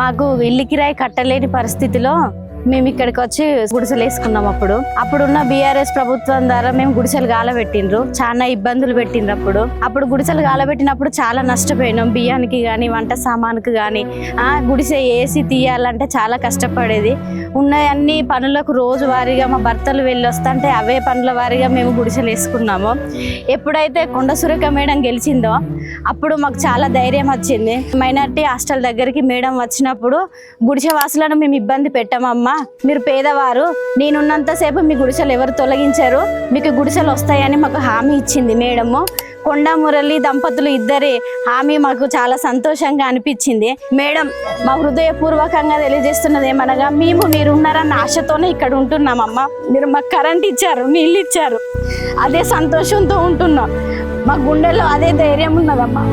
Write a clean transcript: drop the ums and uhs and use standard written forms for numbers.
మాకు ఇల్లు కిరాయి కట్టలేని పరిస్థితిలో మేము ఇక్కడికి వచ్చి గుడిసెలు వేసుకున్నాం. అప్పుడున్న బీఆర్ఎస్ ప్రభుత్వం ద్వారా మేము గుడిసెలు గాలబెట్టిండ్రు, చాలా ఇబ్బందులు పెట్టిండ్రు. అప్పుడు గుడిసెలు గాలబెట్టినప్పుడు చాలా నష్టపోయినాం. బియ్యానికి కానీ వంట సామానుకి కానీ గుడిసె వేసి తీయాలంటే చాలా కష్టపడేది. ఉన్న అన్ని పనులకు రోజువారీగా మా భర్తలు వెళ్ళి వస్తుంటే అవే పనుల వారీగా మేము గుడిసెలు వేసుకున్నాము. ఎప్పుడైతే కొండ సురేఖ మేడం గెలిచిందో అప్పుడు మాకు చాలా ధైర్యం వచ్చింది. మైనారిటీ హాస్టల్ దగ్గరికి మేడం వచ్చినప్పుడు గుడిసె వాసులను మేము ఇబ్బంది పెట్టామమ్మా, మీరు పేదవారు, నేనున్నంతసేపు మీ గుడిసెలు ఎవరు తొలగించారు, మీకు గుడిసెలు వస్తాయని మాకు హామీ ఇచ్చింది మేడము. కొండ మురళి దంపతులు ఇద్దరి హామీ మాకు చాలా సంతోషంగా అనిపించింది. మేడం మా హృదయపూర్వకంగా తెలియజేస్తున్నది ఏమనగా, మీరు ఉన్నారన్న ఆశతోనే ఇక్కడ ఉంటున్నామమ్మా. మీరు మాకు కరెంట్ ఇచ్చారు, నీళ్ళు ఇచ్చారు, అదే సంతోషంతో ఉంటున్నాం. మా గుండెల్లో అదే ధైర్యం ఉన్నదమ్మా.